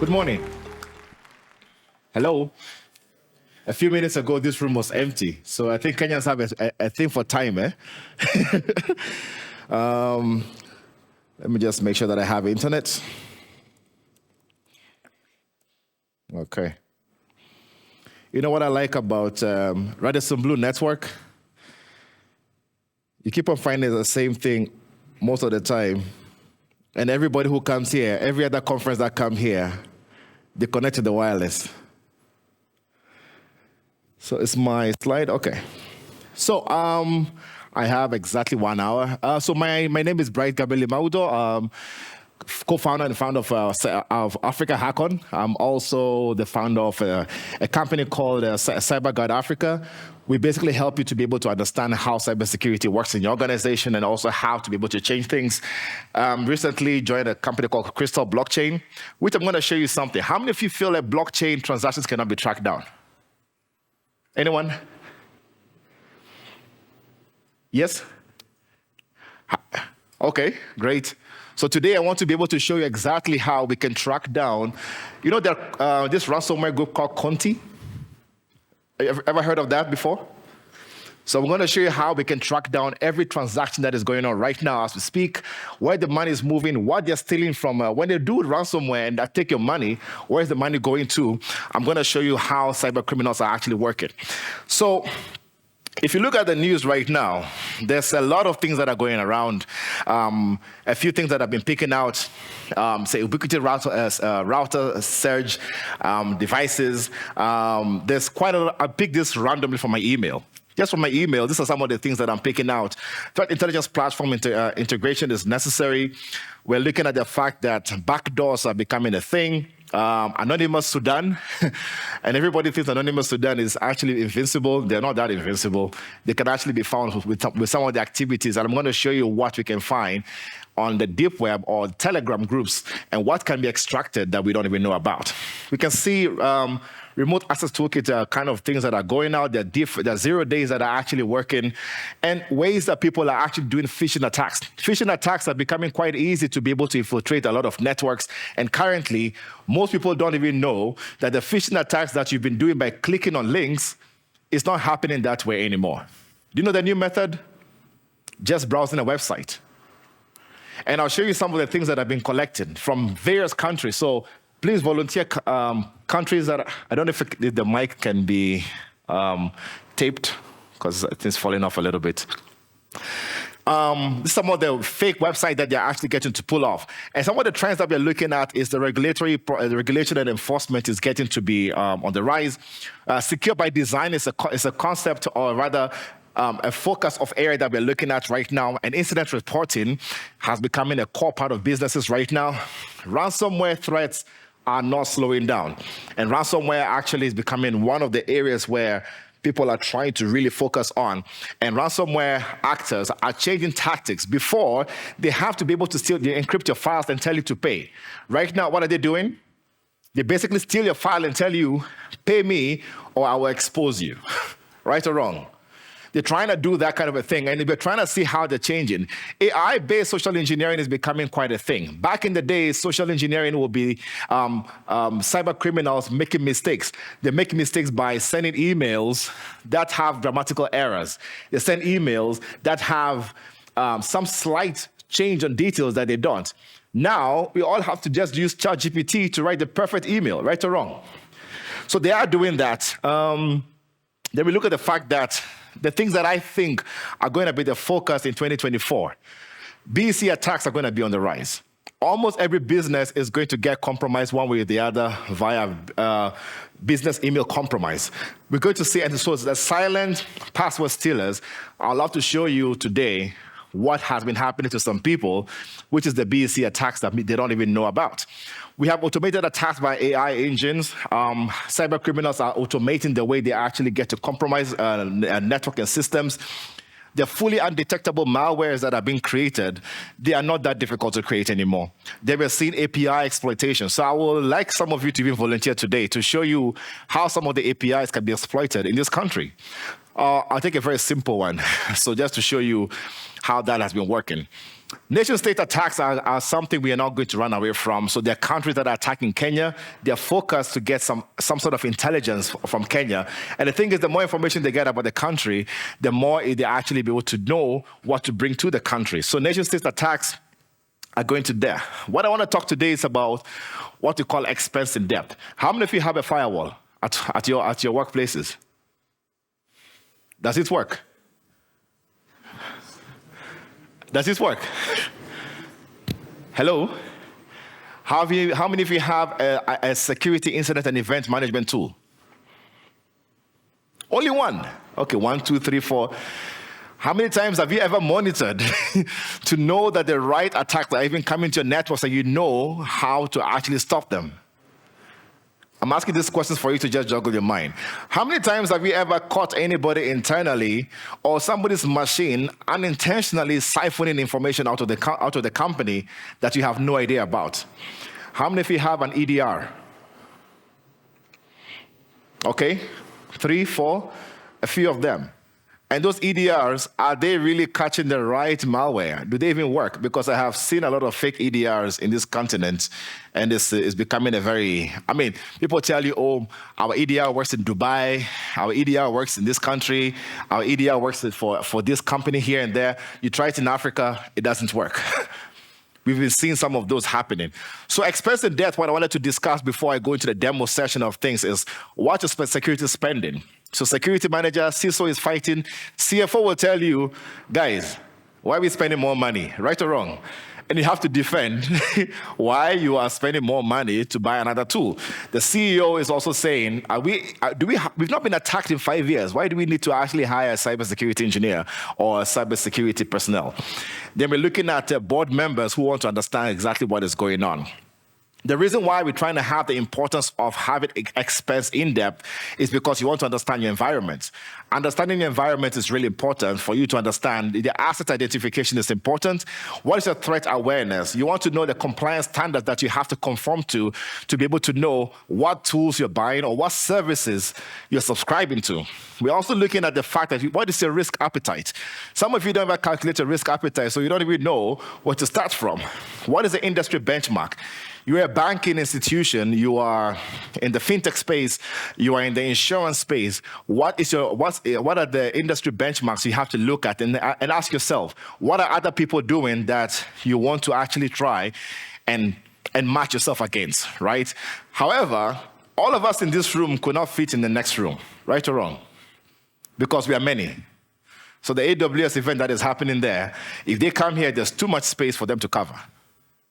Good morning. Hello. A few minutes ago, this room was empty. So I think Kenyans have a thing for time, eh? Let me just make sure that I have internet. Okay. You know what I like about Radisson Blue Network? You keep on finding the same thing most of the time. And everybody who comes here, every other conference that come here, they connect to the wireless. So it's my slide, okay. So I have exactly 1 hour. So my name is Gameli Mawudor, co-founder and founder of AfricaKackon. I'm also the founder of a company called CyberGuard Africa. We basically help you to be able to understand how cybersecurity works in your organization and also how to be able to change things. Recently joined a company called Crystal Blockchain, which I'm going to show you something. How many of you feel that blockchain transactions cannot be tracked down? Anyone? Yes? Okay, great. So today I want to be able to show you exactly how we can track down. You know this ransomware group called Conti? Ever heard of that before? So I'm going to show you how we can track down every transaction that is going on right now as we speak, where the money is moving, what they're stealing from. When they do ransomware and take your money, where's the money going to? I'm going to show you how cyber criminals are actually working. So if you look at the news right now, there's a lot of things that are going around. A few things that have been picking out, say ubiquity router surge, devices. There's quite I picked this randomly from my email. Just from my email, these are some of the things that I'm picking out. Threat intelligence platform integration is necessary. We're looking at the fact that backdoors are becoming a thing. Anonymous Sudan, and everybody thinks Anonymous Sudan is actually invincible. They're not that invincible. They can actually be found with some of the activities, and I'm going to show you what we can find on the deep web or Telegram groups and what can be extracted that we don't even know about. We can see remote access toolkit kind of things that are going out. There are 0 days that are actually working, and ways that people are actually doing phishing attacks. Phishing attacks are becoming quite easy to be able to infiltrate a lot of networks, and currently, most people don't even know that the phishing attacks that you've been doing by clicking on links is not happening that way anymore. Do you know the new method? Just browsing a website. And I'll show you some of the things that have been collected from various countries. So please volunteer countries that, I don't know if the mic can be taped, because it's falling off a little bit. Some of the fake websites that they're actually getting to pull off. And some of the trends that we're looking at is the regulation and enforcement is getting to be on the rise. Secure by design is a concept, or rather, a focus of area that we're looking at right now, and incident reporting has become a core part of businesses right now. Ransomware threats are not slowing down, and ransomware actually is becoming one of the areas where people are trying to really focus on. And ransomware actors are changing tactics. Before, they have to be able to encrypt your files and tell you to pay. Right now, what are they doing? They basically steal your file and tell you, pay me or I will expose you. Right or wrong? They're trying to do that kind of a thing, and we're trying to see how they're changing. AI-based social engineering is becoming quite a thing. Back in the day, social engineering will be cyber criminals making mistakes. They make mistakes by sending emails that have grammatical errors. They send emails that have some slight change on details that they don't. Now, we all have to just use ChatGPT to write the perfect email, right or wrong? So they are doing that. Then we look at the fact that the things that I think are going to be the focus in 2024. BEC attacks are going to be on the rise. Almost every business is going to get compromised one way or the other via business email compromise. We're going to see, and so the silent password stealers, I'd love to show you today what has been happening to some people, which is the BEC attacks that they don't even know about. We have automated attacks by AI engines. Cyber criminals are automating the way they actually get to compromise network and systems. They're fully undetectable malwares that are being created. They are not that difficult to create anymore. They were seeing API exploitation. So I would like some of you to even volunteer today to show you how some of the APIs can be exploited in this country. I'll take a very simple one. So just to show you how that has been working. Nation-state attacks are something we are not going to run away from. So there are countries that are attacking Kenya. They're focused to get some sort of intelligence from Kenya. And the thing is, the more information they get about the country, the more they actually be able to know what to bring to the country. So nation-state attacks are going to there. What I want to talk today is about what we call expense in depth. How many of you have a firewall at your workplaces? Does it work? Does this work? Hello? How many of you have a security incident and event management tool? Only one. Okay, 1, 2, 3, 4. How many times have you ever monitored to know that the right attacks are even coming to your network so you know how to actually stop them? I'm asking these questions for you to just juggle your mind. How many times have you ever caught anybody internally or somebody's machine unintentionally siphoning information out of the company that you have no idea about? How many of you have an EDR? Okay, 3, 4, a few of them. And those EDRs, are they really catching the right malware? Do they even work? Because I have seen a lot of fake EDRs in this continent, and this is becoming people tell you, oh, our EDR works in Dubai, our EDR works in this country, our EDR works for this company here and there. You try it in Africa, it doesn't work. We've been seeing some of those happening. So expense in depth, what I wanted to discuss before I go into the demo session of things is what is security spending. So security manager, CISO is fighting. CFO will tell you, guys, why are we spending more money, right or wrong? And you have to defend why you are spending more money to buy another tool. The CEO is also saying, we've not been attacked in 5 years. Why do we need to actually hire a cybersecurity engineer or a cybersecurity personnel? Then we're looking at board members who want to understand exactly what is going on. The reason why we're trying to have the importance of having expense in depth is because you want to understand your environment. Understanding your environment is really important for you to understand. The asset identification is important. What is your threat awareness? You want to know the compliance standards that you have to conform to be able to know what tools you're buying or what services you're subscribing to. We're also looking at the fact that what is your risk appetite? Some of you don't ever calculate your risk appetite, so you don't even know where to start from. What is the industry benchmark? You're a banking institution, you are in the fintech space, you are in the insurance space. What are the industry benchmarks you have to look at and ask yourself, what are other people doing that you want to actually try and match yourself against, right? However, all of us in this room could not fit in the next room, right or wrong? Because we are many. So the AWS event that is happening there, if they come here, there's too much space for them to cover.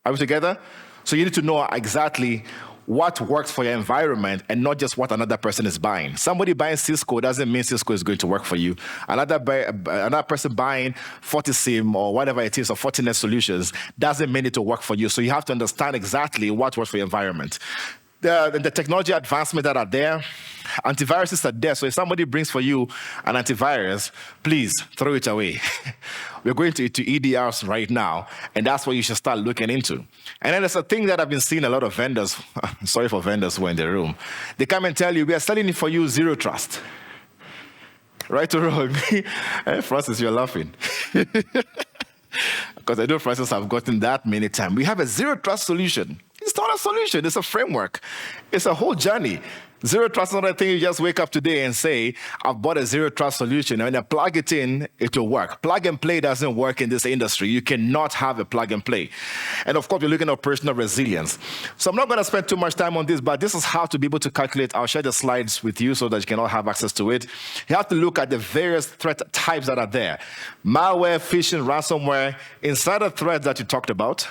Are we together? So you need to know exactly what works for your environment and not just what another person is buying. Somebody buying Cisco doesn't mean Cisco is going to work for you. Another person buying FortiSIM or whatever it is, or Fortinet solutions, doesn't mean it to work for you. So you have to understand exactly what works for your environment. The technology advancements that are there, antiviruses are there. So if somebody brings for you an antivirus, please throw it away. We're going to EDRs right now, and that's what you should start looking into. And then there's a thing that I've been seeing a lot of vendors, sorry for vendors who are in the room, they come and tell you, we are selling it for you zero trust. Right or wrong? Francis, you're laughing. Because I know Francis have gotten that many times. We have a zero trust solution. It's not a solution, it's a framework. It's a whole journey. Zero trust is not a thing you just wake up today and say, I've bought a zero trust solution, and when I plug it in, it will work. Plug and play doesn't work in this industry. You cannot have a plug and play. And of course, we're looking at operational resilience. So I'm not going to spend too much time on this, but this is how to be able to calculate. I'll share the slides with you so that you can all have access to it. You have to look at the various threat types that are there. Malware, phishing, ransomware, insider threats that you talked about.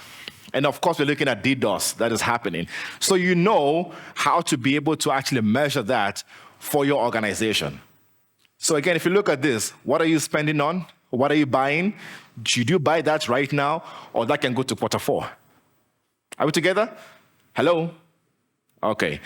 And of course, we're looking at DDoS that is happening. So you know how to be able to actually measure that for your organization. So again, if you look at this, what are you spending on? What are you buying? Should you buy that right now, or that can go to quarter 4? Are we together? Hello? Okay.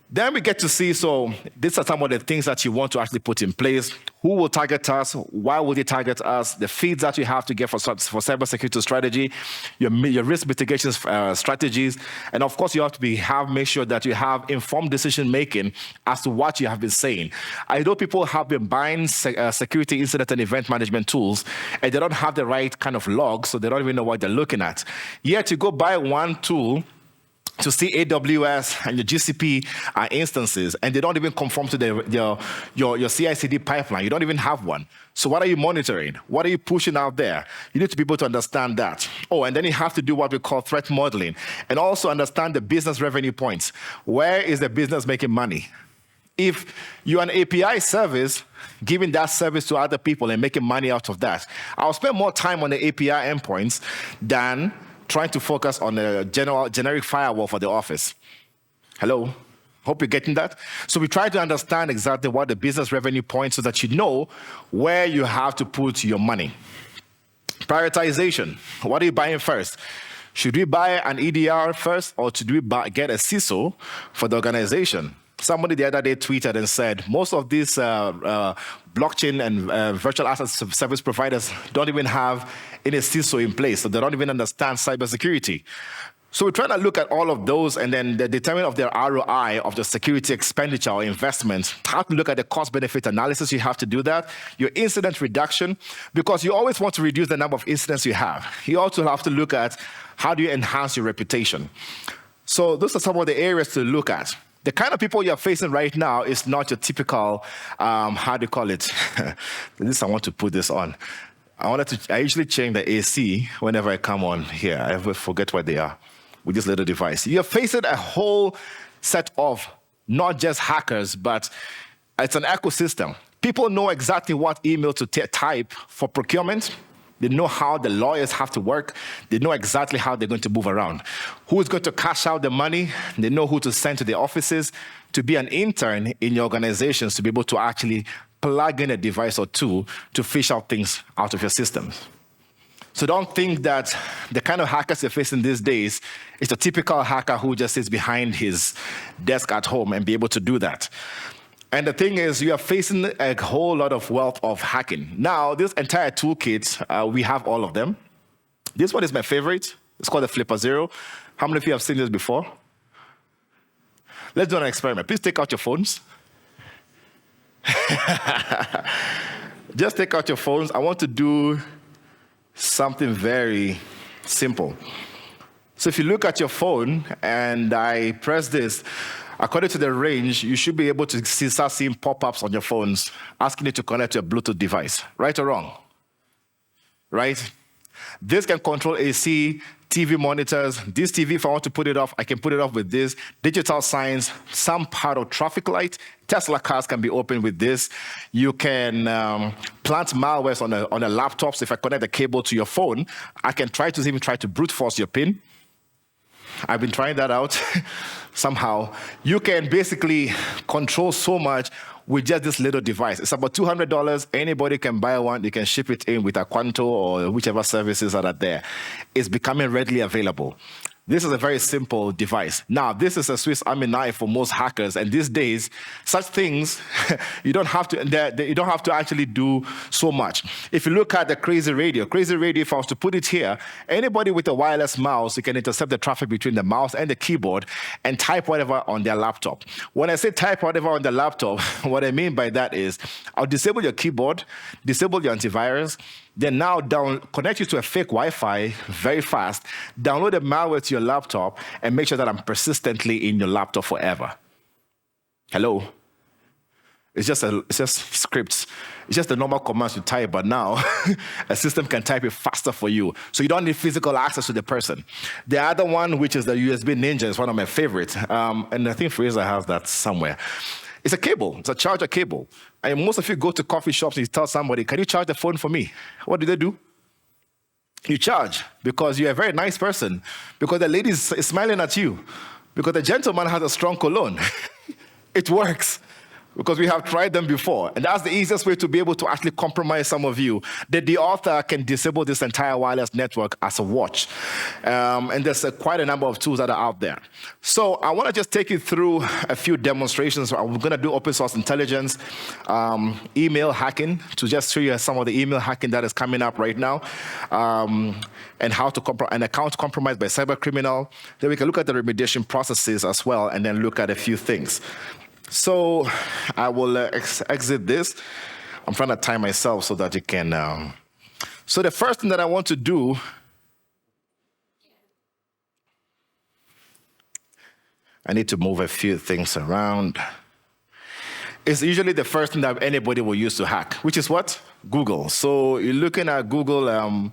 Then we get to see, so these are some of the things that you want to actually put in place. Who will target us? Why will they target us? The feeds that you have to get for cybersecurity strategy, your risk mitigation strategies, and of course you have to make sure that you have informed decision making as to what you have been saying. I know people have been buying security incident and event management tools, and they don't have the right kind of logs, so they don't even know what they're looking at. Yet you go buy one tool to see AWS and your GCP instances, and they don't even conform to your CI/CD pipeline. You don't even have one. So what are you monitoring? What are you pushing out there? You need to be able to understand that. Oh, and then you have to do what we call threat modeling, and also understand the business revenue points. Where is the business making money? If you're an API service, giving that service to other people and making money out of that, I'll spend more time on the API endpoints than trying to focus on a generic firewall for the office. Hello? Hope you're getting that. So we try to understand exactly what the business revenue points so that you know where you have to put your money. Prioritization. What are you buying first? Should we buy an EDR first, or should we get a CISO for the organization? Somebody the other day tweeted and said, most of these blockchain and virtual asset service providers don't even have any CISO in place, so they don't even understand cybersecurity. So we're trying to look at all of those and then the determinant of their ROI of the security expenditure or investment. How to look at the cost-benefit analysis, you have to do that. Your incident reduction, because you always want to reduce the number of incidents you have. You also have to look at how do you enhance your reputation. So those are some of the areas to look at. The kind of people you're facing right now is not your typical, how do you call it? This I want to put this on. I usually change the AC whenever I come on here. I always forget what they are with this little device. You're facing a whole set of not just hackers, but it's an ecosystem. People know exactly what email to type for procurement. They know how the lawyers have to work. They know exactly how they're going to move around. Who is going to cash out the money? They know who to send to the offices. To be an intern in your organizations, to be able to actually plug in a device or two to fish out things out of your systems. So don't think that the kind of hackers you're facing these days is the typical hacker who just sits behind his desk at home and be able to do that. And the thing is, you are facing a whole lot of wealth of hacking. Now, this entire toolkit, we have all of them. This one is my favorite. It's called the Flipper Zero. How many of you have seen this before? Let's do an experiment. Please take out your phones. Just take out your phones. I want to do something very simple. So if you look at your phone and I press this, according to the range, you should be able to start seeing pop-ups on your phones asking you to connect to a Bluetooth device. Right or wrong? Right? This can control AC, TV monitors. This TV, if I want to put it off, I can put it off with this. Digital signs, some part of traffic light. Tesla cars can be opened with this. You can plant malwares on a laptop. So if I connect the cable to your phone, I can even try to brute force your PIN. I've been trying that out somehow. You can basically control so much with just this little device. It's about $200. Anybody can buy one. You can ship it in with Aquanto or whichever services are there. It's becoming readily available. This is a very simple device. Now, this is a Swiss Army knife for most hackers, and these days, such things you don't have to actually do so much. If you look at the Crazy Radio, if I was to put it here, anybody with a wireless mouse, you can intercept the traffic between the mouse and the keyboard and type whatever on their laptop. When I say type whatever on the laptop, what I mean by that is I'll disable your keyboard, disable your antivirus, then now connect you to a fake Wi-Fi very fast, download the malware to your laptop, and make sure that I'm persistently in your laptop forever. Hello? It's just scripts. It's just the normal commands you type, but now a system can type it faster for you. So you don't need physical access to the person. The other one, which is the USB Ninja, is one of my favorites. And I think Fraser has that somewhere. It's a cable. It's a charger cable. And most of you go to coffee shops and you tell somebody, can you charge the phone for me? What do they do? You charge because you're a very nice person, because the lady is smiling at you, because the gentleman has a strong cologne. It works. because we have tried them before. And that's the easiest way to be able to actually compromise some of you. The author can disable this entire wireless network as a watch. And there's quite a number of tools that are out there. So I want to just take you through a few demonstrations. I'm going to do open source intelligence, email hacking, to just show you some of the email hacking that is coming up right now, and how to an account compromised by cyber criminal. Then we can look at the remediation processes as well, and then look at a few things. So I will exit this. I'm trying to time myself so that you can. So the first thing that I want to do, I need to move a few things around. It's usually the first thing that anybody will use to hack, which is what? Google. So you're looking at Google. I'm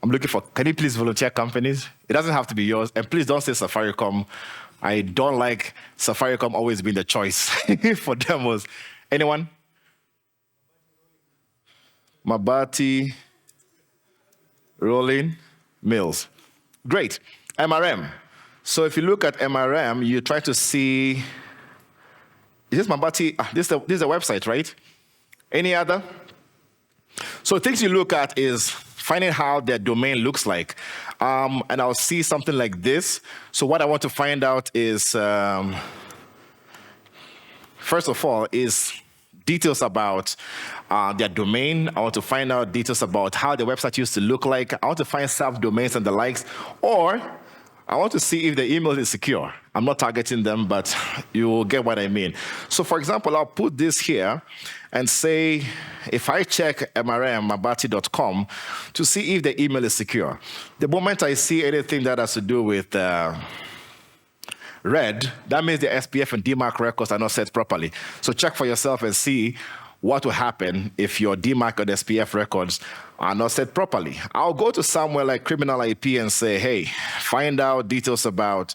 looking for, can you please volunteer companies? It doesn't have to be yours. And please don't say Safaricom. I don't like Safaricom always being the choice for demos. Anyone? Mabati, Rolling, Mills. Great. MRM. So if you look at MRM, you try to see, is this Mabati? This is a website, right? Any other? So things you look at is finding how their domain looks like. And I'll see something like this. So what I want to find out is, first of all, is details about their domain. I want to find out details about how the website used to look like. I want to find subdomains and the likes. Or I want to see if the email is secure. I'm not targeting them, but you will get what I mean. So for example, I'll put this here and say, if I check mrmmabati.com to see if the email is secure. The moment I see anything that has to do with red, that means the SPF and DMARC records are not set properly. So check for yourself and see what will happen if your DMARC or the SPF records are not set properly. I'll go to somewhere like Criminal IP and say, hey, find out details about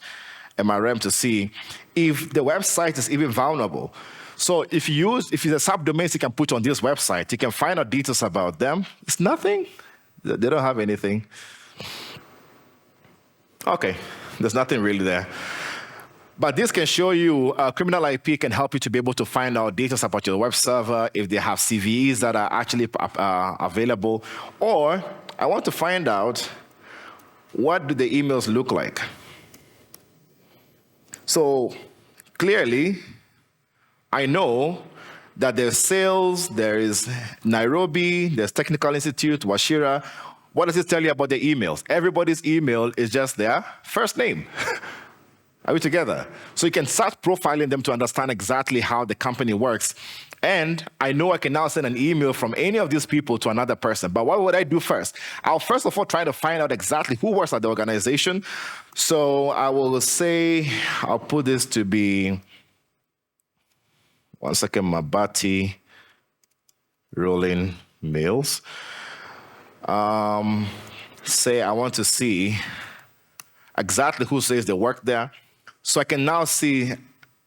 MRM to see if the website is even vulnerable. So if it's a subdomain you can put on this website, you can find out details about them. It's nothing. They don't have anything. Okay, there's nothing really there. But this can show you, Criminal IP can help you to be able to find out details about your web server, if they have CVEs that are actually available. Or I want to find out, what do the emails look like? So clearly, I know that there's sales, there is Nairobi, there's Technical Institute, Washira. What does it tell you about the emails? Everybody's email is just their first name. Are we together? So you can start profiling them to understand exactly how the company works. And I know I can now send an email from any of these people to another person. But what would I do first? I'll first of all try to find out exactly who works at the organization. So I will say, I'll put this to be, one second, Mabati, Rolling Mills. Say I want to see exactly who says they work there. So I can now see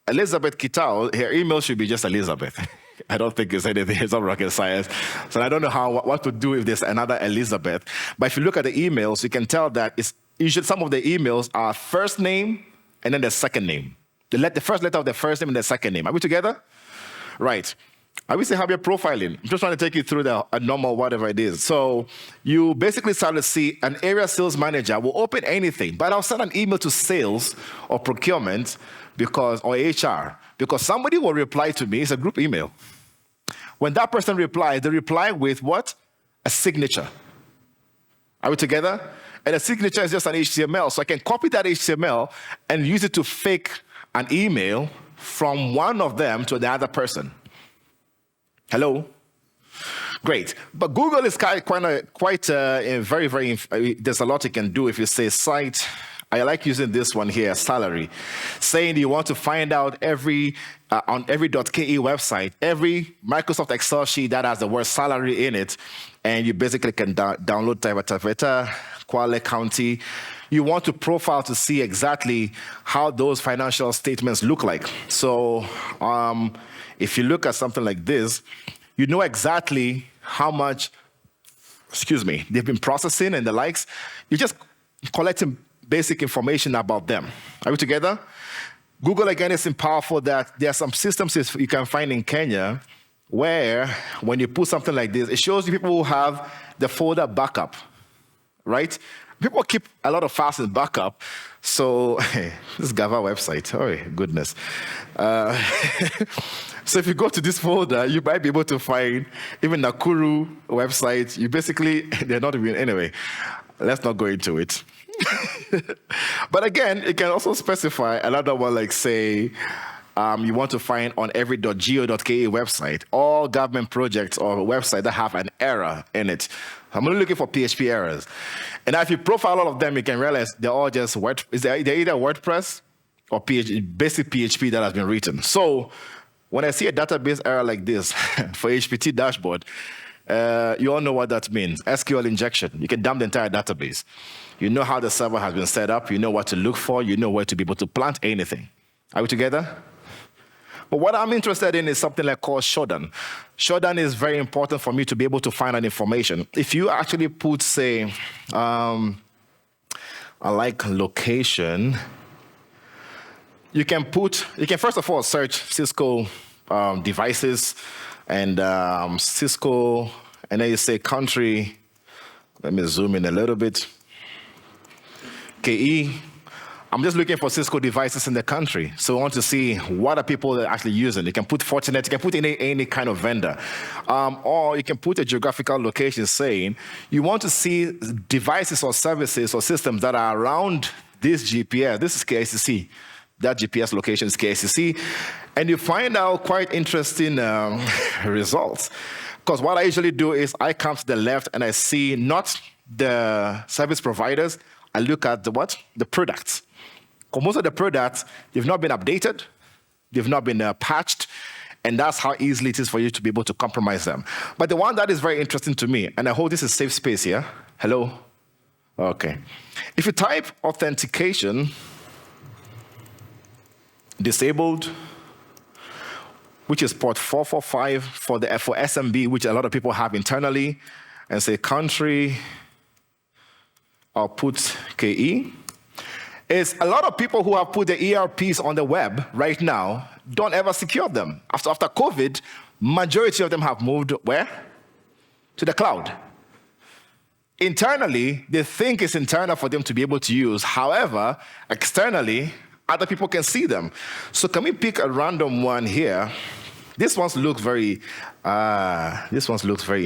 Elizabeth Kitao, her email should be just Elizabeth. I don't think it's anything, it's not rocket science. So I don't know what to do if there's another Elizabeth. But if you look at the emails, you can tell that it's usually some of the emails are first name and then the second name. The first letter of the first name and the second name. Are we together? Right. I will say have your profiling. I'm just trying to take you through a normal whatever it is. So you basically start to see an area sales manager will open anything, but I'll send an email to sales or procurement or HR because somebody will reply to me. It's a group email. When that person replies, they reply with what? A signature. Are we together? And a signature is just an HTML. So I can copy that HTML and use it to fake an email from one of them to the other person. Hello? Great. But Google is very, there's a lot you can do if you say site. I like using this one here, salary. Saying you want to find out on every .ke website, every Microsoft Excel sheet that has the word salary in it, and you basically can download Taveta, Kwale County. You want to profile to see exactly how those financial statements look like. So if you look at something like this, you know exactly how much, they've been processing and the likes. You're just collecting basic information about them. Are we together? Google, again, is powerful that there are some systems you can find in Kenya where when you put something like this, it shows you people who have the folder backup, right? People keep a lot of files in backup. So this Gava website, oh goodness. So if you go to this folder, you might be able to find even Nakuru website. You basically, they're not even, anyway, let's not go into it. But again, it can also specify another one, like say, you want to find on every.go.ke website all government projects or websites that have an error in it. I'm only looking for PHP errors. And if you profile all of them, you can realize they're all just they're either WordPress or basic PHP that has been written. So when I see a database error like this for HPT dashboard, you all know what that means. SQL injection. You can dump the entire database. You know how the server has been set up. You know what to look for. You know where to be able to plant anything. Are we together? But what I'm interested in is something like called showdown. Showdown is very important for me to be able to find out information. If you actually put, say, I like location, you can first of all search Cisco devices and Cisco, and then you say country. Let me zoom in a little bit. KE. I'm just looking for Cisco devices in the country. So I want to see what are people actually using. You can put Fortinet, you can put any kind of vendor. Or you can put a geographical location saying you want to see devices or services or systems that are around this GPS. This is KICC. That GPS location is KICC. And you find out quite interesting results. Because what I usually do is I come to the left and I see not the service providers, I look at the products. Because most of the products, they've not been updated, they've not been patched, and that's how easily it is for you to be able to compromise them. But the one that is very interesting to me, and I hope this is safe space here. Hello? Okay. If you type authentication, disabled, which is port 445 for SMB, which a lot of people have internally, and say country, I'll put KE. Is a lot of people who have put the ERPs on the web right now don't ever secure them. After COVID, majority of them have moved where? To the cloud. Internally, they think it's internal for them to be able to use. However, externally, other people can see them. So can we pick a random one here? This one looks very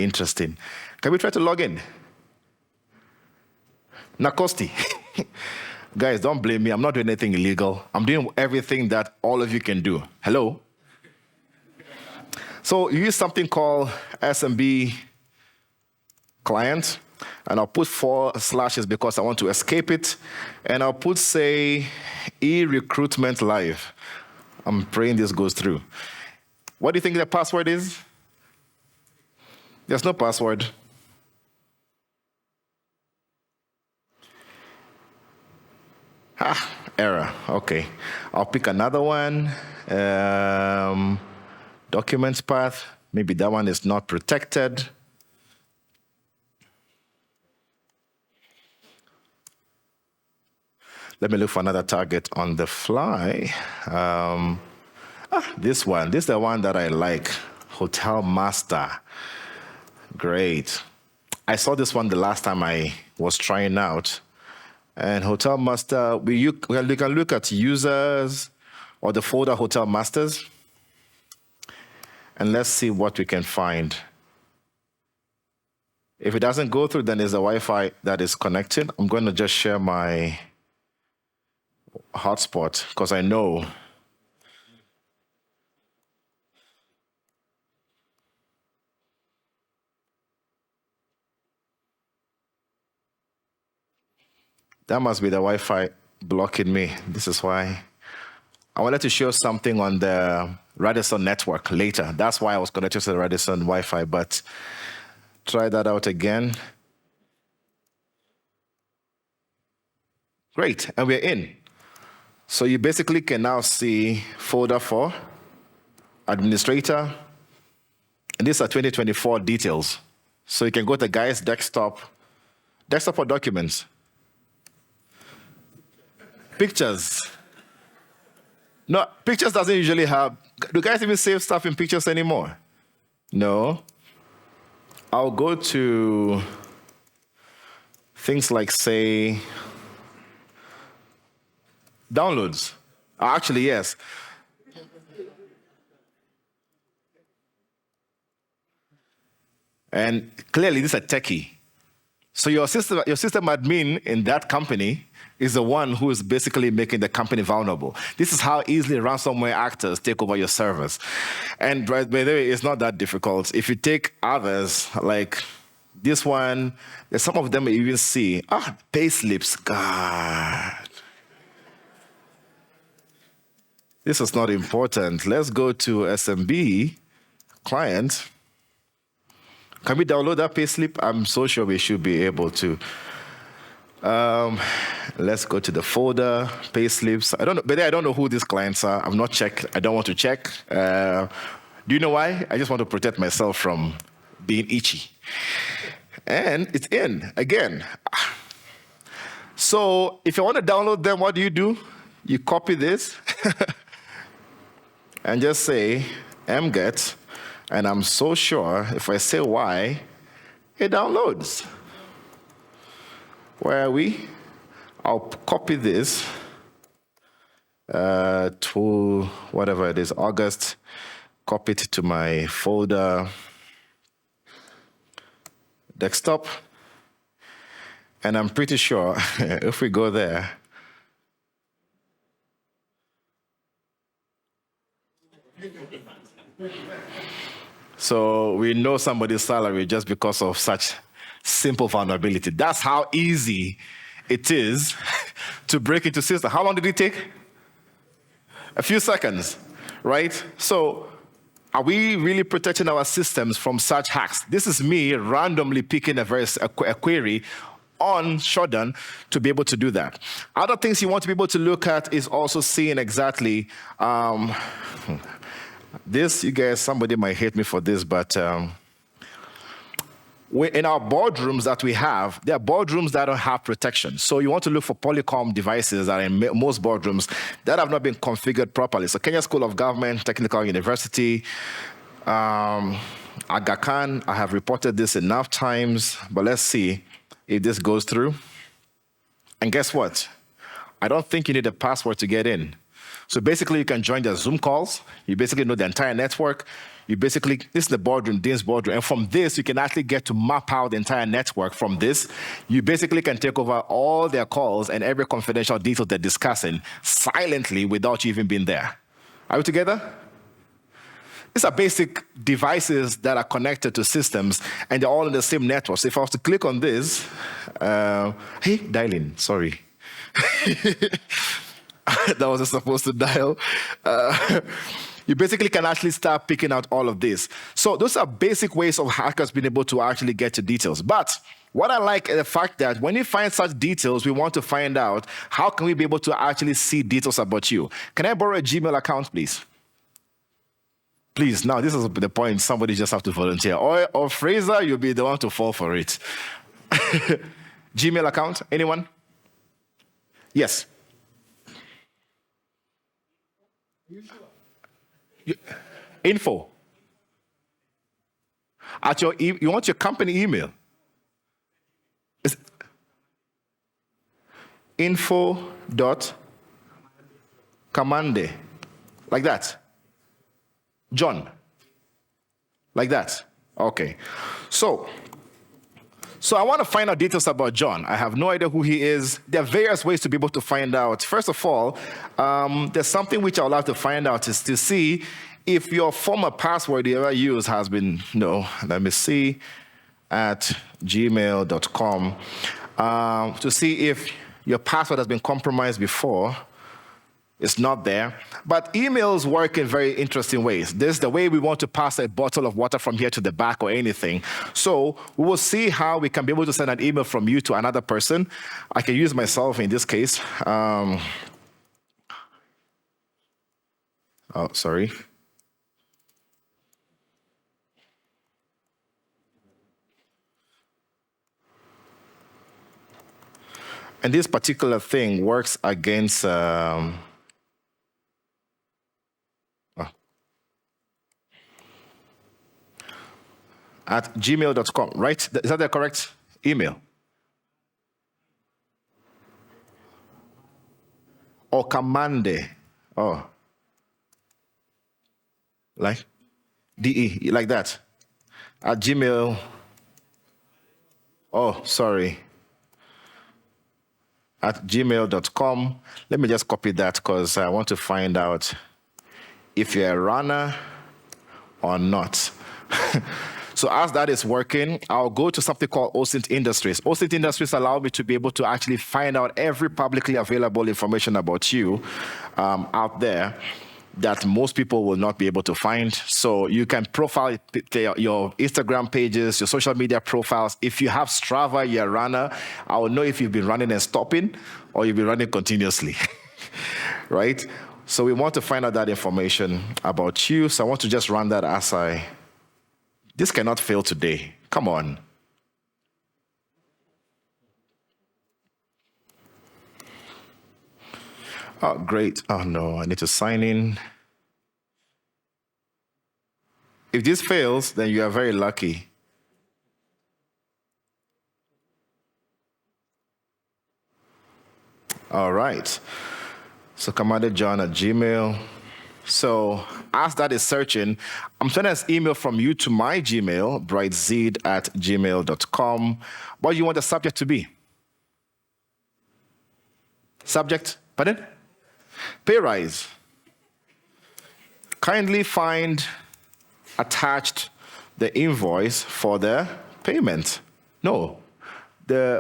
interesting. Can we try to log in? Nakosti. Guys, don't blame me. I'm not doing anything illegal. I'm doing everything that all of you can do. Hello? So you use something called SMB client, and I'll put 4 slashes because I want to escape it, and I'll put, say, e-recruitment live. I'm praying this goes through. What do you think the password is? There's no password. Error. Okay. I'll pick another one. Documents path. Maybe that one is not protected. Let me look for another target on the fly. This one. This is the one that I like. Hotel Master. Great. I saw this one the last time I was trying out. And Hotel Master, you can look at users or the folder Hotel Masters. And let's see what we can find. If it doesn't go through, then there's a Wi-Fi that is connected. I'm going to just share my hotspot because I know. That must be the Wi-Fi blocking me. This is why. I wanted to show something on the Radisson network later. That's why I was connected to the Radisson Wi-Fi, but try that out again. Great, and we're in. So you basically can now see folder for administrator, and these are 2024 details. So you can go to Guy's desktop for documents. Pictures. No, pictures doesn't usually have. Do guys even save stuff in pictures anymore? No. I'll go to things like, say, downloads. Actually, yes. And clearly, this is a techie. So your system admin in that company is the one who is basically making the company vulnerable. This is how easily ransomware actors take over your servers. And by the way, it's not that difficult. If you take others, like this one, there's some of them you even see. Pay slips. God. This is not important. Let's go to SMB, client. Can we download that payslip? I'm so sure we should be able to. Let's go to the folder, payslips. I don't know, but I don't know who these clients are. I've not checked. I don't want to check. Do you know why? I just want to protect myself from being itchy. And it's in again. So if you want to download them, what do? You copy this and just say mget. And I'm so sure if I say Y, it downloads. Where are we? I'll copy this to whatever it is, August, copy it to my folder, desktop. And I'm pretty sure if we go there, so we know somebody's salary just because of such simple vulnerability. That's how easy it is to break into system. How long did it take? A few seconds, right? So are we really protecting our systems from such hacks? This is me randomly picking a query on Shodan to be able to do that. Other things you want to be able to look at is also seeing exactly this, you guys, somebody might hate me for this, but in our boardrooms that we have, there are boardrooms that don't have protection. So you want to look for Polycom devices that are in most boardrooms that have not been configured properly. So Kenya School of Government, Technical University, AfricaKackon, I have reported this enough times, but let's see if this goes through. And guess what? I don't think you need a password to get in. So basically, you can join their Zoom calls. You basically know the entire network. This is the boardroom, Dean's boardroom. And from this, you can actually get to map out the entire network from this. You basically can take over all their calls and every confidential detail they're discussing silently without you even being there. Are we together? These are basic devices that are connected to systems, and they're all in the same network. So if I was to click on this, hey, dial in, sorry. That wasn't supposed to dial. You basically can actually start picking out all of this. So those are basic ways of hackers being able to actually get to details. But what I like is the fact that when you find such details, we want to find out how can we be able to actually see details about you. Can I borrow a Gmail account, please? Please, now this is the point. Somebody just have to volunteer. Or Fraser, you'll be the one to fall for it. Gmail account, anyone? Yes. Info. At your you want your company email. Info.kamande. Like that. John. Like that. Okay. So I want to find out details about John. I have no idea who he is. There are various ways to be able to find out. First of all, there's something which I would like to find out is to see if your former password you ever used has been, let me see, at gmail.com, to see if your password has been compromised before. It's not there. But emails work in very interesting ways. This is the way we want to pass a bottle of water from here to the back or anything. So we will see how we can be able to send an email from you to another person. I can use myself in this case. Sorry. And this particular thing works against at gmail.com, right? Is that the correct email? Or Kamande? Oh. Like? DE, like that? At Gmail. Oh, sorry. At gmail.com. Let me just copy that because I want to find out if you're a runner or not. So as that is working, I'll go to something called OSINT Industries. OSINT Industries allow me to be able to actually find out every publicly available information about you out there that most people will not be able to find. So you can profile your Instagram pages, your social media profiles. If you have Strava, you're a runner, I will know if you've been running and stopping or you've been running continuously, right? So we want to find out that information about you. So I want to just run that as this cannot fail today. Come on. Oh, great. Oh, no, I need to sign in. If this fails, then you are very lucky. All right. So Commander John at Gmail. So as that is searching, I'm sending an email from you to my Gmail, brightzed@gmail.com. What do you want the subject to be? Subject, pardon? Pay rise. Kindly find attached the invoice for the payment. No,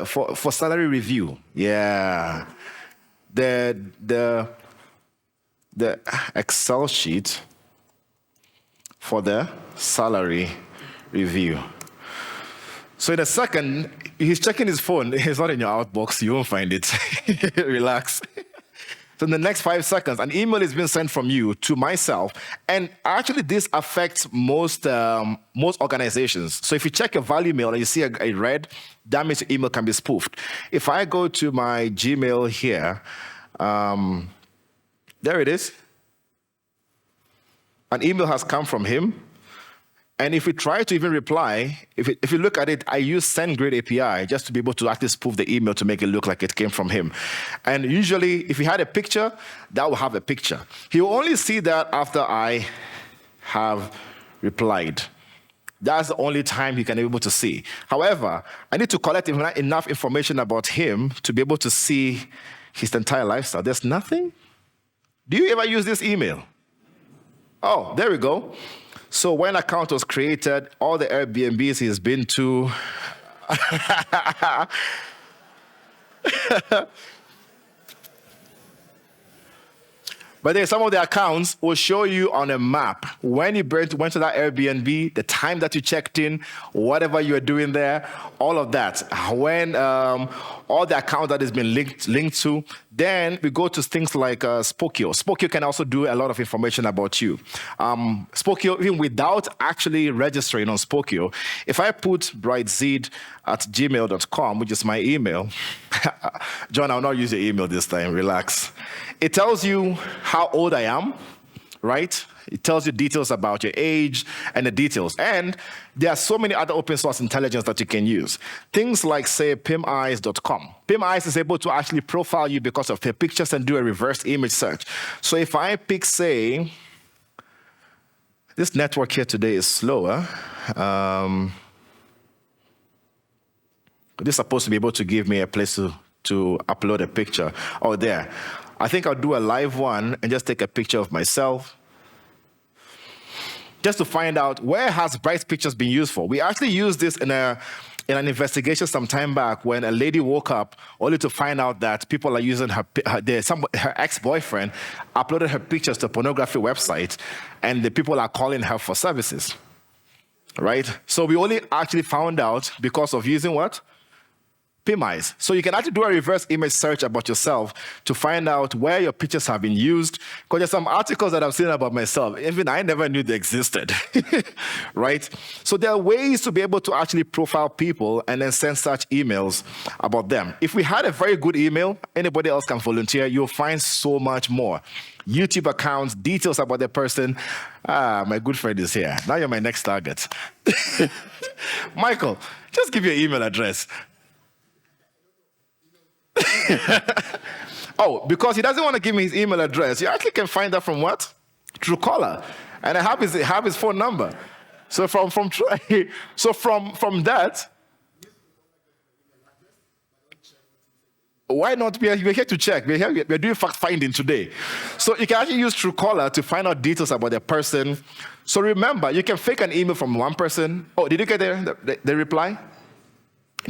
for salary review. Yeah. The Excel sheet for the salary review. So in a second, he's checking his phone. It's not in your outbox. You won't find it. Relax. So in the next 5 seconds, an email is being sent from you to myself. And actually, this affects most organizations. So if you check a value mail and you see a red, that means your email can be spoofed. If I go to my Gmail here, there it is. An email has come from him. And if we try to even reply, if you look at it, I use SendGrid API just to be able to actually spoof the email to make it look like it came from him. And usually, if he had a picture, that will have a picture. He will only see that after I have replied. That's the only time he can be able to see. However, I need to collect enough information about him to be able to see his entire lifestyle. There's nothing? Do you ever use this email? Oh, there we go. So when an account was created, all the Airbnbs he's been to, but then some of the accounts will show you on a map when you went to that Airbnb, the time that you checked in, whatever you were doing there, all of that. When all the accounts that has been linked to, then we go to things like Spokio. Spokio can also do a lot of information about you. Spokio, even without actually registering on Spokio, if I put brightzed@gmail.com, which is my email, John, I'll not use your email this time, relax. It tells you how old I am, right? It tells you details about your age and the details. And there are so many other open source intelligence that you can use. Things like, say, pimeyes.com. Pimeyes is able to actually profile you because of your pictures and do a reverse image search. So if I pick, say, this network here today is slower. This is supposed to be able to give me a place to upload a picture. Oh, there. I think I'll do a live one and just take a picture of myself, just to find out where has Bright's pictures been used for. We actually used this in an investigation some time back when a lady woke up only to find out that people are using her ex-boyfriend uploaded her pictures to a pornography website, and the people are calling her for services, right? So we only actually found out because of using what? PIMIs. So you can actually do a reverse image search about yourself to find out where your pictures have been used. Because there's some articles that I've seen about myself, even I never knew they existed, right? So there are ways to be able to actually profile people and then send such emails about them. If we had a very good email, anybody else can volunteer, you'll find so much more. YouTube accounts, details about the person. My good friend is here. Now you're my next target. Michael, just give your email address. Oh, because he doesn't want to give me his email address. You actually can find that from what? Truecaller. And I have his phone number. So from that, why not? We're here to check. We're doing fact finding today. So you can actually use Truecaller to find out details about the person. So remember, you can fake an email from one person. Oh, did you get the reply?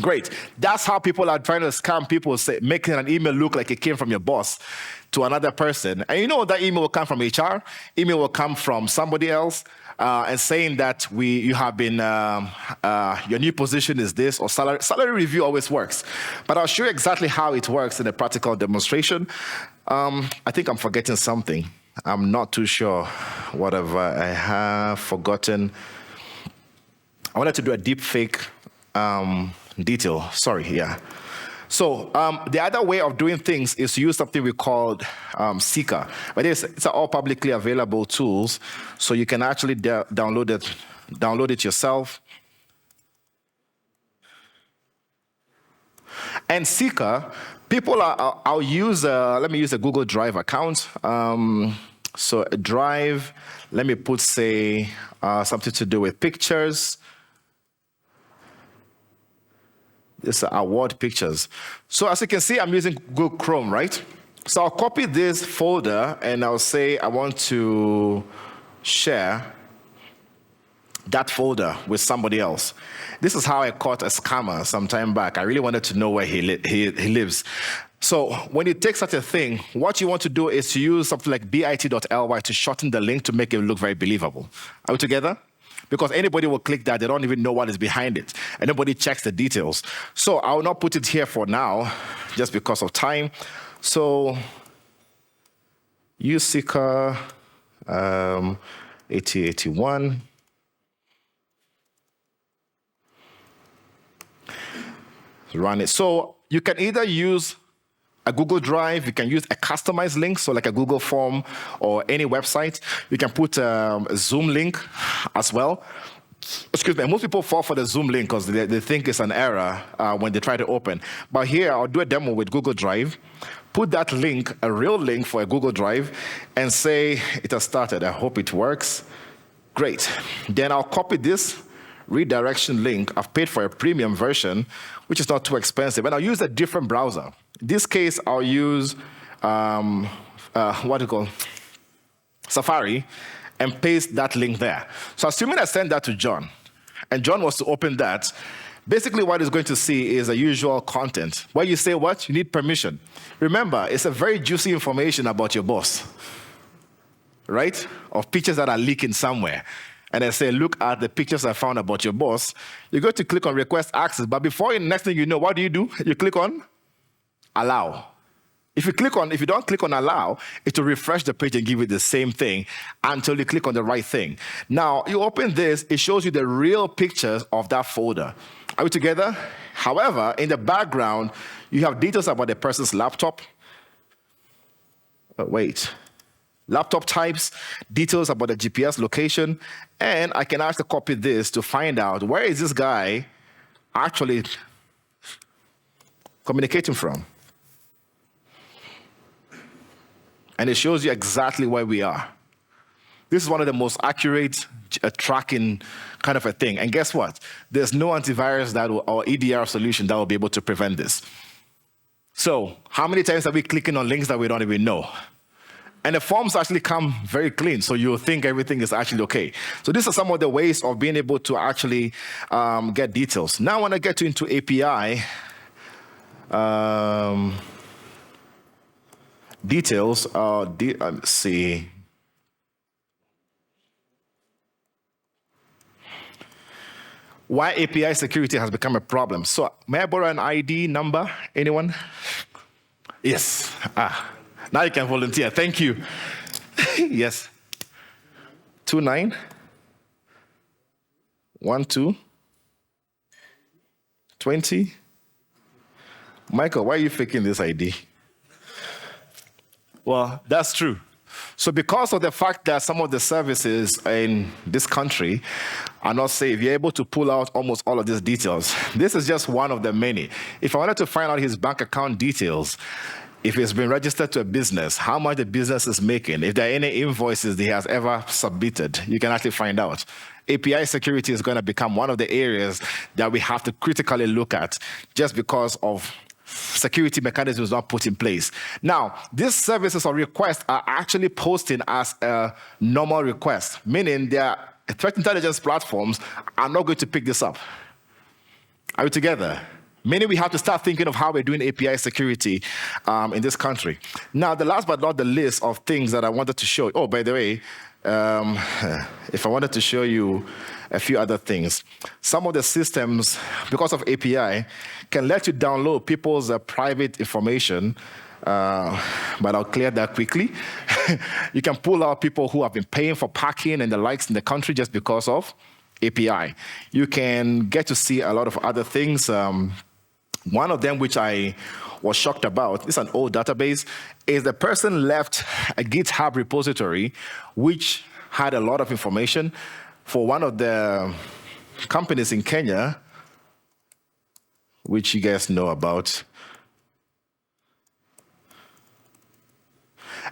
Great. That's how people are trying to scam people, making an email look like it came from your boss to another person. And you know that email will come from HR. Email will come from somebody else. And saying that you have been, your new position is this, or salary review always works. But I'll show you exactly how it works in a practical demonstration. I think I'm forgetting something. I'm not too sure whatever I have forgotten. I wanted to do a deep fake detail. Sorry, yeah. So the other way of doing things is to use something we call Seeker. But it's all publicly available tools, so you can actually download it yourself. And Seeker, people I'll use, let me use a Google Drive account. So a Drive, let me put, say, something to do with pictures. This are award pictures. So as you can see, I'm using Google Chrome, right? So I'll copy this folder and I'll say I want to share that folder with somebody else. This is how I caught a scammer some time back. I really wanted to know where he lives. So when you take such a thing, what you want to do is to use something like bit.ly to shorten the link to make it look very believable. Are we together? Because anybody will click that, they don't even know what is behind it. And nobody checks the details. So I will not put it here for now, just because of time. So use Seeker 8081. Run it. So you can either use a Google Drive, you can use a customized link, so like a Google form or any website. You can put a Zoom link as well. Excuse me, most people fall for the Zoom link because they think it's an error when they try to open. But here, I'll do a demo with Google Drive, put that link, a real link for a Google Drive, and say it has started. I hope it works. Great. Then I'll copy this redirection link. I've paid for a premium version, which is not too expensive, and I'll use a different browser. In this case, I'll use Safari, and paste that link there. So assuming I send that to John, and John was to open that, basically what he's going to see is the usual content, where you say what? You need permission. Remember, it's a very juicy information about your boss, right? Of pictures that are leaking somewhere. And I say, look at the pictures I found about your boss. You go to click on request access, but before next thing you know, what do? You click on allow. If you don't click on allow, it will refresh the page and give you the same thing until you click on the right thing. Now, you open this, it shows you the real pictures of that folder. Are we together? However, in the background, you have details about the person's laptop. Laptop types, details about the GPS location, and I can actually copy this to find out where is this guy actually communicating from. And it shows you exactly where we are. This is one of the most accurate tracking kind of a thing. And guess what? There's no antivirus or EDR solution that will be able to prevent this. So how many times are we clicking on links that we don't even know? And the forms actually come very clean, so you'll think everything is actually okay. So these are some of the ways of being able to actually get details. Now I want to get into API. Details, let's see. Why API security has become a problem. So may I borrow an ID number? Anyone? Yes. Now you can volunteer. Thank you. Yes. 29 12 20. Michael, why are you faking this ID? Well, that's true. So because of the fact that some of the services in this country are not safe, you're able to pull out almost all of these details. This is just one of the many. If I wanted to find out his bank account details, if it's been registered to a business, how much the business is making, if there are any invoices that he has ever submitted, you can actually find out. API security is going to become one of the areas that we have to critically look at just because of security mechanisms not put in place. Now, these services or requests are actually posting as a normal request, meaning their threat intelligence platforms are not going to pick this up. Are we together? Meaning we have to start thinking of how we're doing API security in this country. Now, the last but not the least of things that I wanted to show. Oh, by the way, if I wanted to show you a few other things. Some of the systems, because of API, can let you download people's private information, but I'll clear that quickly. You can pull out people who have been paying for parking and the likes in the country just because of API. You can get to see a lot of other things. One of them, which I was shocked about, this is an old database, is the person left a GitHub repository which had a lot of information for one of the companies in Kenya, which you guys know about.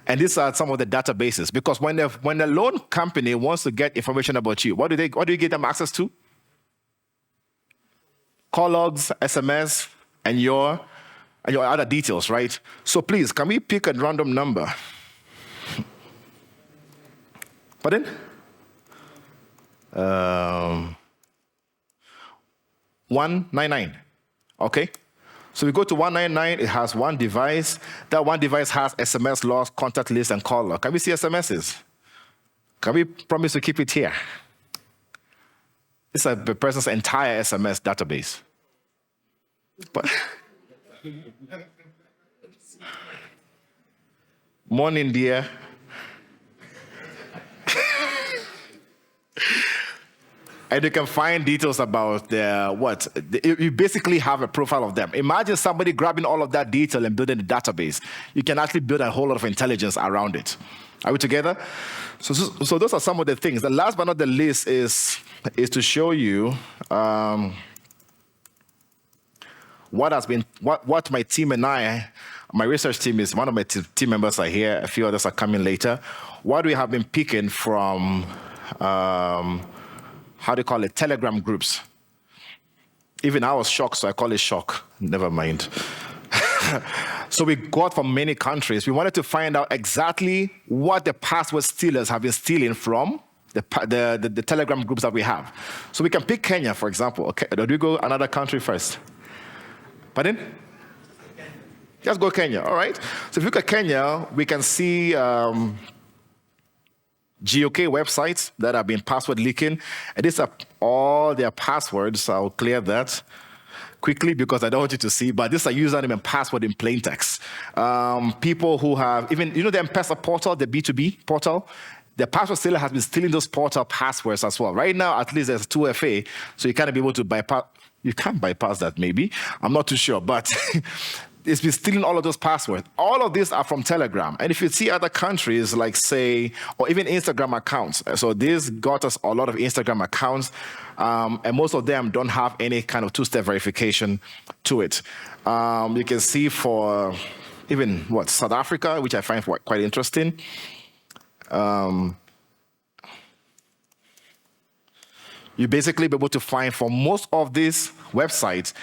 And these are some of the databases, because when a loan company wants to get information about you, what do you give them access to? Call logs, SMS, and your other details, right? So please, can we pick a random number? Pardon? 199. Okay. So we go to 199, it has one device. That one device has SMS logs, contact list, and call log. Can we see SMSs? Can we promise to keep it here? This is the person's entire SMS database. But morning, dear. And you can find details about you basically have a profile of them. Imagine somebody grabbing all of that detail and building a database. You can actually build a whole lot of intelligence around it. Are we together? So those are some of the things. The last but not the least is to show you what my team and my research team is. One of my team members are here. A few others are coming later. What we have been picking from Telegram groups. Even I was shocked, so I call it shock. Never mind. So we got from many countries. We wanted to find out exactly what the password stealers have been stealing from the Telegram groups that we have. So we can pick Kenya, for example. Okay, do we go another country first? Pardon? Let's go Kenya, all right? So if you look at Kenya, we can see GOK websites that have been password leaking. And these are all their passwords. I'll clear that quickly because I don't want you to see, but this is a username and password in plain text. People who have, even, the M-Pesa portal, the B2B portal, the password stealer has been stealing those portal passwords as well. Right now, at least there's 2FA, so you can't be able to bypass. You can't bypass that, maybe. I'm not too sure, but it's been stealing all of those passwords. All of these are from Telegram. And if you see other countries, like, say, or even Instagram accounts, so this got us a lot of Instagram accounts, and most of them don't have any kind of two-step verification to it. You can see for even, South Africa, which I find quite interesting. You basically be able to find for most of these websites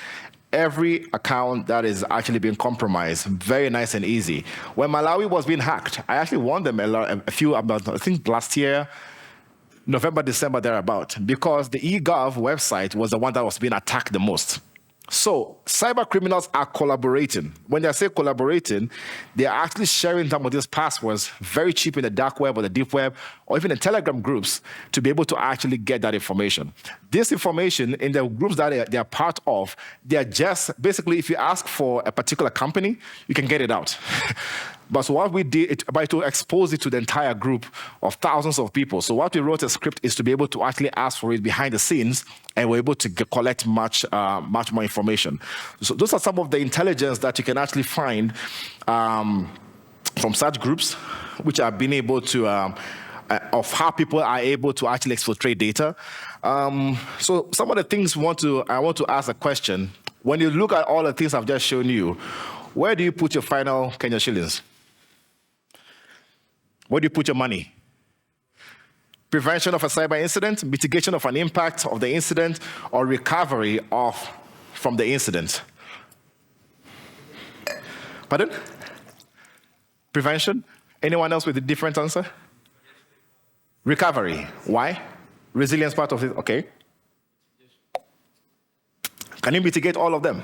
every account that is actually being compromised. Very nice and easy. When Malawi was being hacked, I actually warned them I think last year, November, December, thereabout, because the eGov website was the one that was being attacked the most. So cyber criminals are collaborating. When they say collaborating, they are actually sharing some of these passwords very cheap in the dark web or the deep web or even in Telegram groups to be able to actually get that information. This information in the groups that they are part of, they are just basically, if you ask for a particular company, you can get it out. But so what we did by to expose it to the entire group of thousands of people. So what we wrote a script is to be able to actually ask for it behind the scenes, and we're able to collect much more information. So those are some of the intelligence that you can actually find from such groups, which have been able to of how people are able to actually exfiltrate data. So some of the things I want to ask a question. When you look at all the things I've just shown you, where do you put your final Kenya shillings? Where do you put your money? Prevention of a cyber incident, mitigation of an impact of the incident, or recovery from the incident? Pardon? Prevention? Anyone else with a different answer? Recovery. Why? Resilience part of it. Okay. Can you mitigate all of them?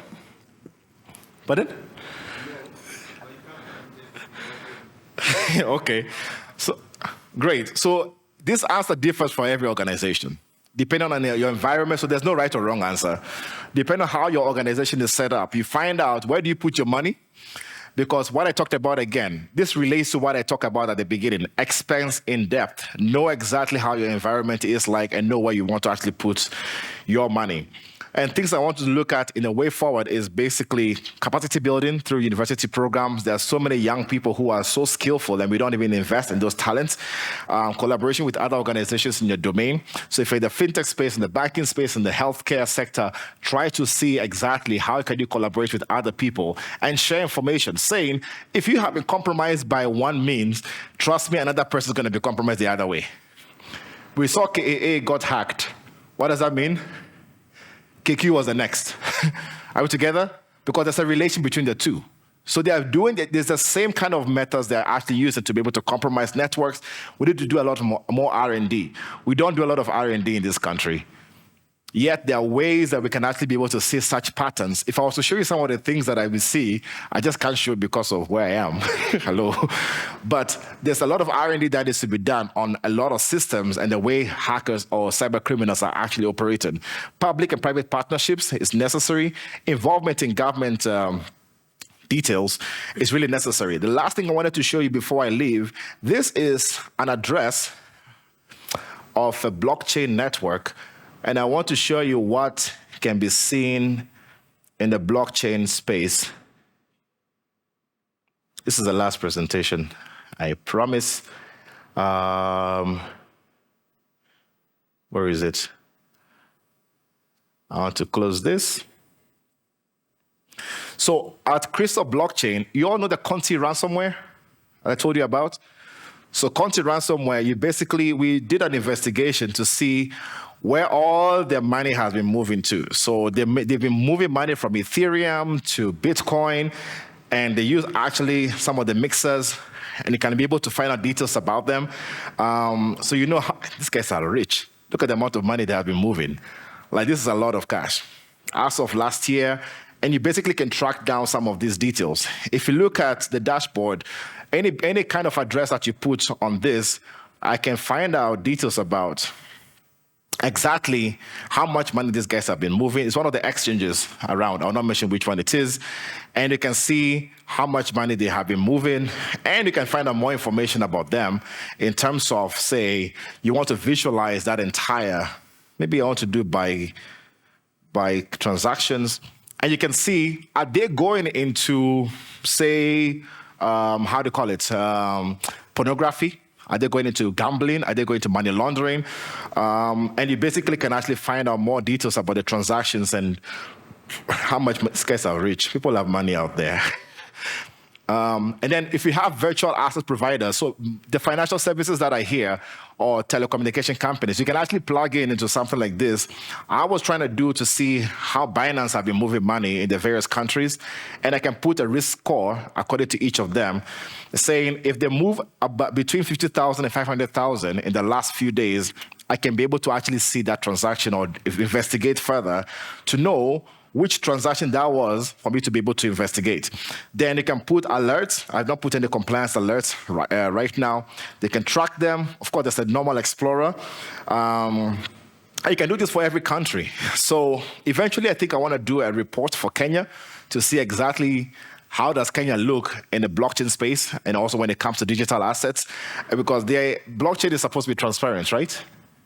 Pardon? Okay. So, great. So this answer differs for every organization, depending on your environment. So there's no right or wrong answer. Depending on how your organization is set up, you find out where do you put your money. Because what I talked about again, this relates to what I talked about at the beginning, expense in depth. Know exactly how your environment is like and know where you want to actually put your money. And things I want to look at in a way forward is basically capacity building through university programs. There are so many young people who are so skillful and we don't even invest in those talents. Collaboration with other organizations in your domain. So if you're in the fintech space, in the banking space, in the healthcare sector, try to see exactly how can you collaborate with other people and share information, saying, if you have been compromised by one means, trust me, another person is going to be compromised the other way. We saw KAA got hacked. What does that mean? KQ was the next. Are we together? Because there's a relation between the two. So they are there's the same kind of methods they're actually using to be able to compromise networks. We need to do a lot more R&D. We don't do a lot of R&D in this country. Yet there are ways that we can actually be able to see such patterns. If I was to show you some of the things that I will see, I just can't show it because of where I am. Hello. But there's a lot of R&D that needs to be done on a lot of systems and the way hackers or cyber criminals are actually operating. Public and private partnerships is necessary. Involvement in government details is really necessary. The last thing I wanted to show you before I leave, this is an address of a blockchain network. And I want to show you what can be seen in the blockchain space. This is the last presentation, I promise. Where is it? I want to close this. So at Crystal Blockchain, you all know the Conti ransomware I told you about? So Conti ransomware, we did an investigation to see where all their money has been moving to. So they've been moving money from Ethereum to Bitcoin, and they use actually some of the mixers, and you can be able to find out details about them. So you know how these guys are rich. Look at the amount of money they have been moving. Like, this is a lot of cash. As of last year, and you basically can track down some of these details. If you look at the dashboard, any kind of address that you put on this, I can find out details about exactly how much money these guys have been moving. It's one of the exchanges around. I'll not mention which one it is. And you can see how much money they have been moving. And you can find out more information about them in terms of, say, you want to visualize that entire, maybe I want to do by transactions. And you can see, are they going into, say, how do you call it, pornography? Are they going into gambling? Are they going to money laundering? And you basically can actually find out more details about the transactions and how much these guys are rich. People have money out there. And then if you have virtual asset providers, so the financial services that are here or telecommunication companies, you can actually plug into something like this. I was trying to do to see how Binance have been moving money in the various countries, and I can put a risk score according to each of them, saying if they move about between 50,000 and 500,000 in the last few days, I can be able to actually see that transaction or investigate further to know which transaction that was for me to be able to investigate. Then you can put alerts. I've not put any compliance alerts right now. They can track them. Of course, there's a normal explorer. You can do this for every country. So eventually, I think I want to do a report for Kenya to see exactly how does Kenya look in the blockchain space, and also when it comes to digital assets, because the blockchain is supposed to be transparent, right?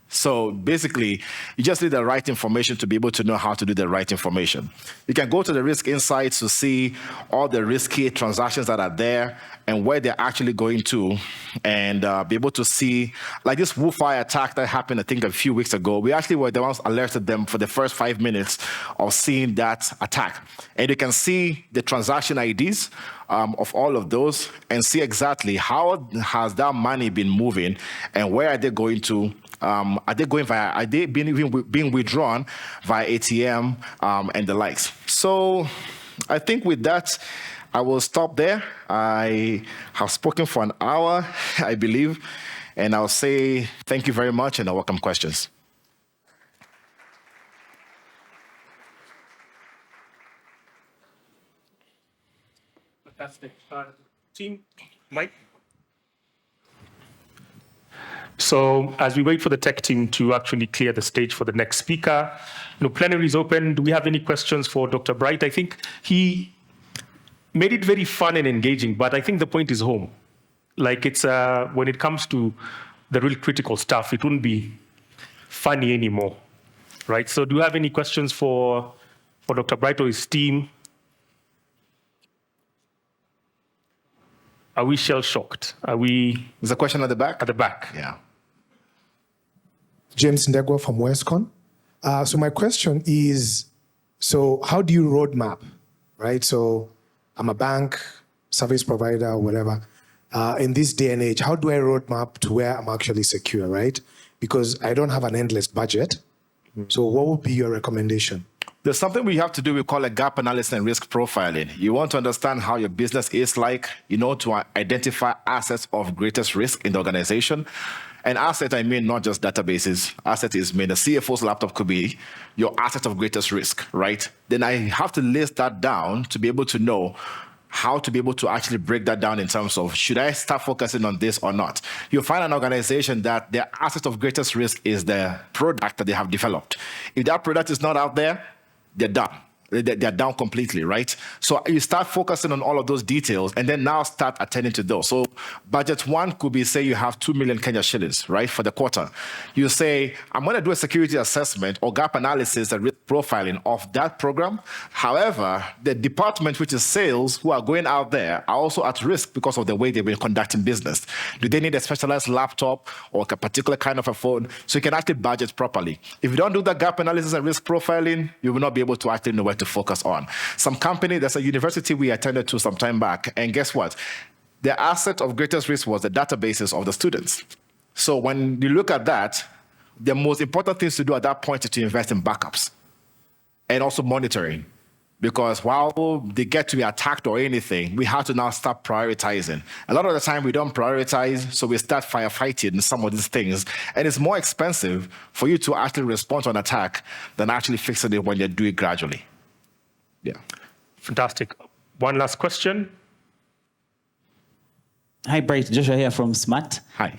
So basically, you just need the right information to be able to know how to do the right information. You can go to the risk insights to see all the risky transactions that are there and where they're actually going to, and be able to see, like this Wi-Fi attack that happened, I think, a few weeks ago. We actually were the ones alerted them for the first 5 minutes of seeing that attack. And you can see the transaction IDs of all of those and see exactly how has that money been moving and where are they going to. Are they being withdrawn via ATM and the likes? So I think with that, I will stop there. I have spoken for an hour, I believe, and I'll say thank you very much and I welcome questions. Fantastic. Team, Mike? So as we wait for the tech team to actually clear the stage for the next speaker, plenary is open. Do we have any questions for Dr. Bright? I think he made it very fun and engaging, but I think the point is home. Like it's when it comes to the real critical stuff, it wouldn't be funny anymore, right? So do you have any questions for Dr. Bright or his team? Are we shell-shocked? Are we... There's a question at the back? At the back. Yeah. James Ndegwa from WestCon. So my question is, so how do you roadmap, right? So I'm a bank, service provider, whatever. In this day and age, how do I roadmap to where I'm actually secure, right? Because I don't have an endless budget. So what would be your recommendation? There's something we have to do, we call a gap analysis and risk profiling. You want to understand how your business is like, to identify assets of greatest risk in the organization. And asset, I mean, not just databases. Asset is mean the CFO's laptop could be your asset of greatest risk, right? Then I have to list that down to be able to know how to be able to actually break that down in terms of, should I start focusing on this or not? You'll find an organization that their asset of greatest risk is the product that they have developed. If that product is not out there, they're done. They're down completely, right? So you start focusing on all of those details and then now start attending to those. So budget one could be, say you have 2 million Kenya shillings, right, for the quarter. You say, I'm going to do a security assessment or gap analysis and risk profiling of that program. However, the department, which is sales, who are going out there are also at risk because of the way they've been conducting business. Do they need a specialized laptop or a particular kind of a phone? So you can actually budget properly. If you don't do that gap analysis and risk profiling, you will not be able to actually know where to focus on. Some company, there's a university we attended to some time back, and guess what? The asset of greatest risk was the databases of the students. So when you look at that, the most important things to do at that point is to invest in backups and also monitoring. Because while they get to be attacked or anything, we have to now start prioritizing. A lot of the time we don't prioritize, so we start firefighting some of these things. And it's more expensive for you to actually respond to an attack than actually fixing it when you do it gradually. Yeah. Fantastic. One last question. Hi, Bright. Joshua here from SMART. Hi.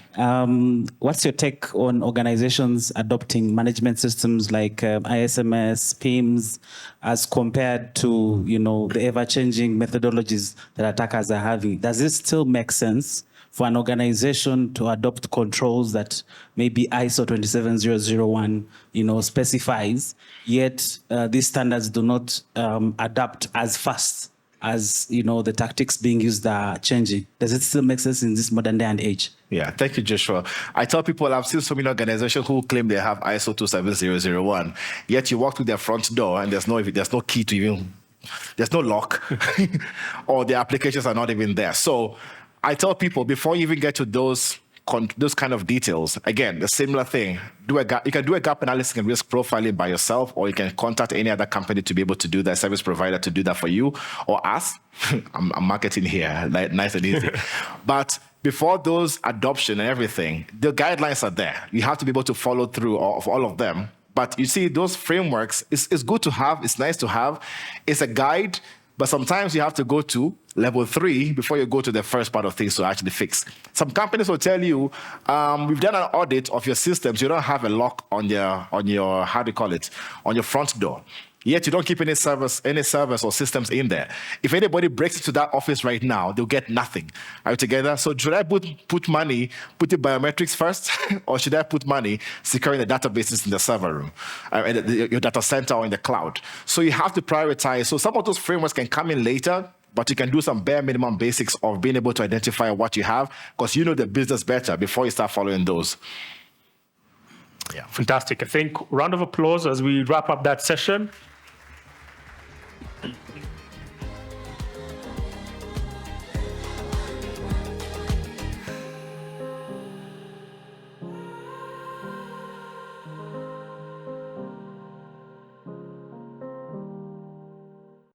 What's your take on organizations adopting management systems like ISMS, PIMS, as compared to the ever-changing methodologies that attackers are having? Does it still make sense for an organization to adopt controls that maybe ISO 27001 specifies, yet these standards do not adapt as fast as the tactics being used are changing? Does it still make sense in this modern day and age? Yeah, thank you, Joshua. I tell people I've seen so many organizations who claim they have ISO 27001, yet you walk through their front door and there's no key to even, there's no lock, or the applications are not even there. So I tell people before you even get to those kind of details, again, the similar thing. You can do a gap analysis and risk profiling by yourself, or you can contact any other company to be able to do that, service provider to do that for you, or us. I'm marketing here, nice and easy. But before those adoption and everything, the guidelines are there. You have to be able to follow through of all of them But you see, those frameworks, it's good to have, it's nice to have. It's a guide, but sometimes you have to go to level 3 before you go to the first part of things to actually fix. Some companies will tell you, we've done an audit of your systems. You don't have a lock on your how do you call it, on your front door. Yet you don't keep any servers or systems in there. If anybody breaks into that office right now, they'll get nothing. Are you together? So should I put the biometrics first, or should I put money securing the databases in the server room, in your data center or in the cloud? So you have to prioritize. So some of those frameworks can come in later, but you can do some bare minimum basics of being able to identify what you have, because you know the business better before you start following those. Yeah, fantastic. I think round of applause as we wrap up that session.